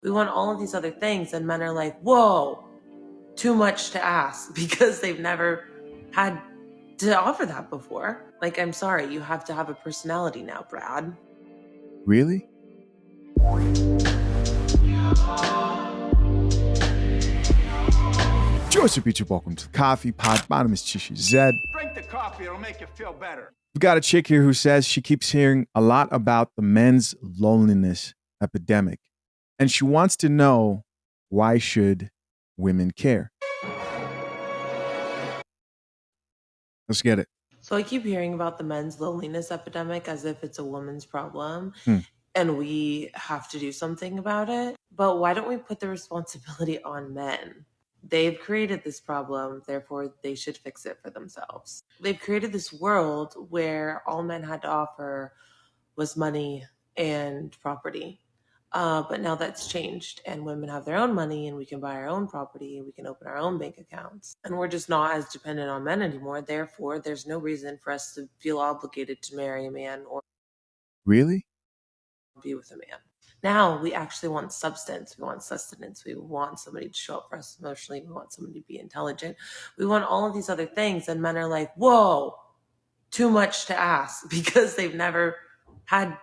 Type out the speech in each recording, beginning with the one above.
We want all of these other things, and men are like, whoa, too much to ask because they've never had to offer that before. Like, I'm sorry, you have to have a personality now, Brad. Really? Joseph Beecher, welcome to the Coffee Pod. My name is Chishi Zed. Drink the coffee, it'll make you feel better. We got a chick here who says she keeps hearing a lot about the men's loneliness epidemic, and she wants to know, why should women care? Let's get it. So I keep hearing about the men's loneliness epidemic as if it's a woman's problem. Hmm. And we have to do something about it. But why don't we put the responsibility on men? They've created this problem, therefore they should fix it for themselves. They've created this world where all men had to offer was money and property. But now that's changed, and women have their own money, and we can buy our own property, we can open our own bank accounts, and we're just not as dependent on men anymore. Therefore, there's no reason for us to feel obligated to marry a man or Really? be with a man. Now we actually want substance, we want sustenance, we want somebody to show up for us emotionally, we want somebody to be intelligent, we want all of these other things, and men are like, whoa, too much to ask because they've never had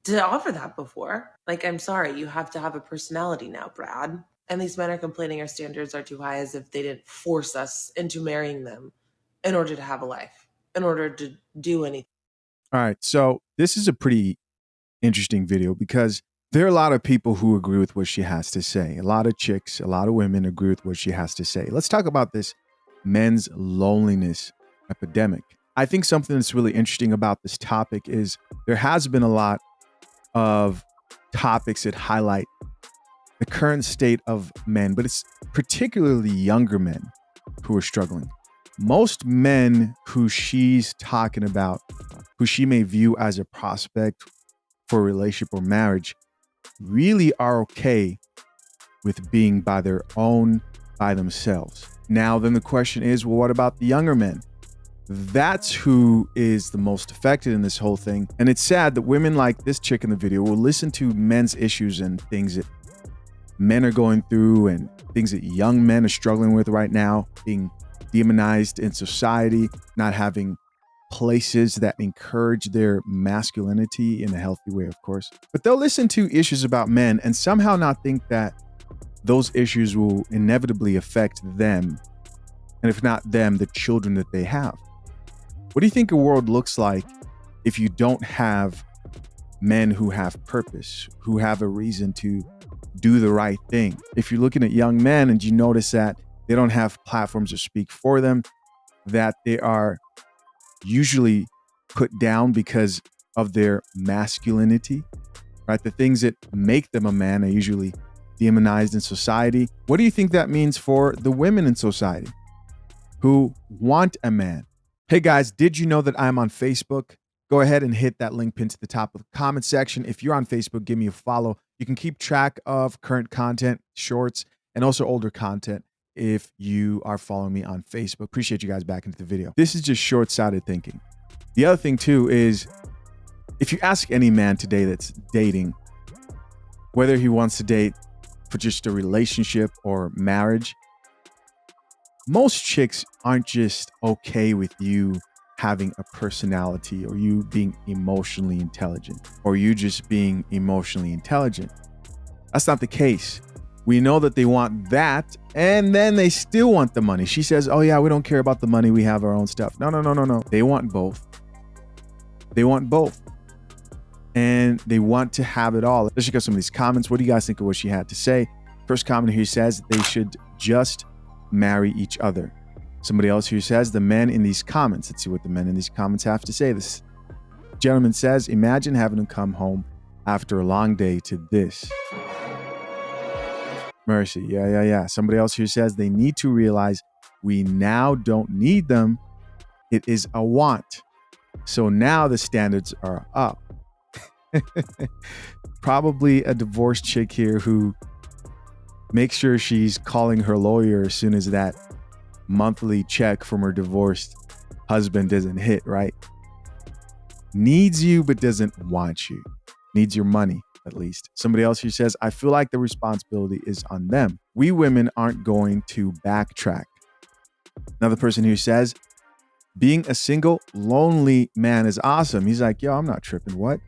to offer that before. Like, I'm sorry, you have to have a personality now, Brad. And these men are complaining our standards are too high as if they didn't force us into marrying them in order to have a life, in order to do anything. All right, so this is a pretty interesting video because there are a lot of people who agree with what she has to say. A lot of chicks, a lot of women agree with what she has to say. Let's talk about this men's loneliness epidemic. I think something that's really interesting about this topic is there has been a lot of topics that highlight the current state of men, but it's particularly younger men who are struggling. Most men who she's talking about, who she may view as a prospect for a relationship or marriage, really are okay with being by their own, by themselves. Now, then the question is, well, what about the younger men? That's who is the most affected in this whole thing. And it's sad that women like this chick in the video will listen to men's issues and things that men are going through and things that young men are struggling with right now, being demonized in society, not having places that encourage their masculinity in a healthy way, of course. But they'll listen to issues about men and somehow not think that those issues will inevitably affect them, and if not them, the children that they have. What do you think a world looks like if you don't have men who have purpose, who have a reason to do the right thing? If you're looking at young men and you notice that they don't have platforms to speak for them, that they are usually put down because of their masculinity, right? The things that make them a man are usually demonized in society. What do you think that means for the women in society who want a man? Hey guys, did you know that I'm on Facebook? Go ahead and hit that link pinned to the top of the comment section. If you're on Facebook, give me a follow. You can keep track of current content, shorts, and also older content if you are following me on Facebook. Appreciate you guys back into the video. This is just short-sighted thinking. The other thing too is, if you ask any man today that's dating, whether he wants to date for just a relationship or marriage, most chicks aren't just okay with you having a personality or you being emotionally intelligent or you just being emotionally intelligent. That's not the case. We know that they want that, and then they still want the money. She says, oh yeah, we don't care about the money, we have our own stuff. No. They want both. They want both. And they want to have it all. Let's check out some of these comments. What do you guys think of what she had to say? First comment here says they should just marry each other. Somebody else here says the men in these comments. Let's see what the men in these comments have to say. This gentleman says, imagine having to come home after a long day to this. Mercy. Yeah. Somebody else here says they need to realize we now don't need them. It is a want. So now the standards are up. Probably a divorced chick here who makes sure she's calling her lawyer as soon as that monthly check from her divorced husband doesn't hit, right? Needs you but doesn't want you. Needs your money. at least. Somebody else here says, I feel like the responsibility is on them. We women aren't going to backtrack. Another person here says, being a single, lonely man is awesome. He's like, yo, I'm not tripping. What?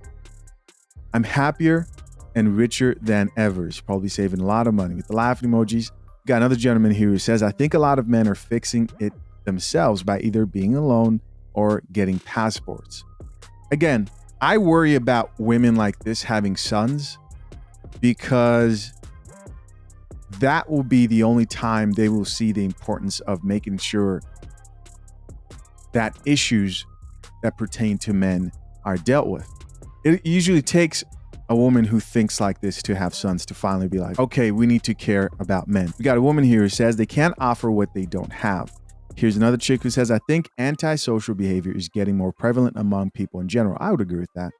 I'm happier and richer than ever. He's probably saving a lot of money. With the laughing emojis. Got another gentleman here who says, I think a lot of men are fixing it themselves by either being alone or getting passports. Again, I worry about women like this having sons because that will be the only time they will see the importance of making sure that issues that pertain to men are dealt with. It usually takes a woman who thinks like this to have sons to finally be like, okay, we need to care about men. We got a woman here who says they can't offer what they don't have. Here's another chick who says, I think antisocial behavior is getting more prevalent among people in general. I would agree with that.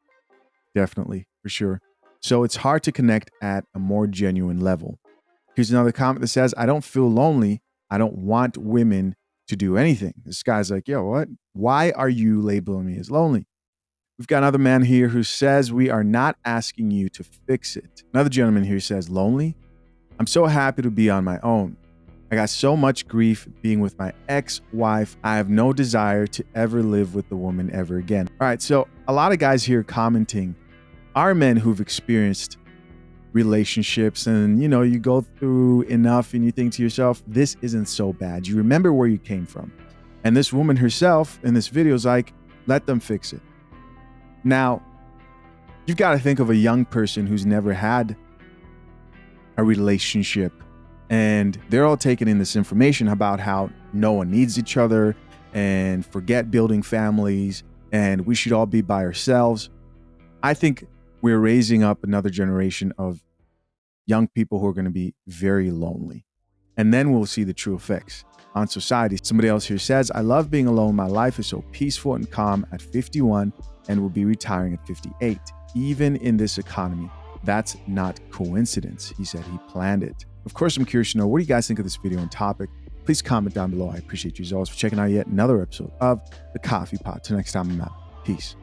Definitely, for sure. So it's hard to connect at a more genuine level. Here's another comment that says, I don't feel lonely. I don't want women to do anything. This guy's like, yo, what? Why are you labeling me as lonely? We've got another man here who says, we are not asking you to fix it. Another gentleman here says, lonely? I'm so happy to be on my own. I got so much grief being with my ex-wife. I have no desire to ever live with the woman ever again. All right, so a lot of guys here commenting are men who've experienced relationships and, you know, you go through enough and you think to yourself, this isn't so bad. You remember where you came from. And this woman herself in this video is like, let them fix it. Now, you've got to think of a young person who's never had a relationship. And they're all taking in this information about how no one needs each other and forget building families and we should all be by ourselves. I think we're raising up another generation of young people who are going to be very lonely. And then we'll see the true effects on society. Somebody else here says, I love being alone. My life is so peaceful and calm at 51 and will be retiring at 58. Even in this economy, that's not coincidence. He said he planned it. Of course, I'm curious to know, what do you guys think of this video and topic? Please comment down below. I appreciate you as always for checking out yet another episode of The Coffee Pot. Till next time, I'm out. Peace.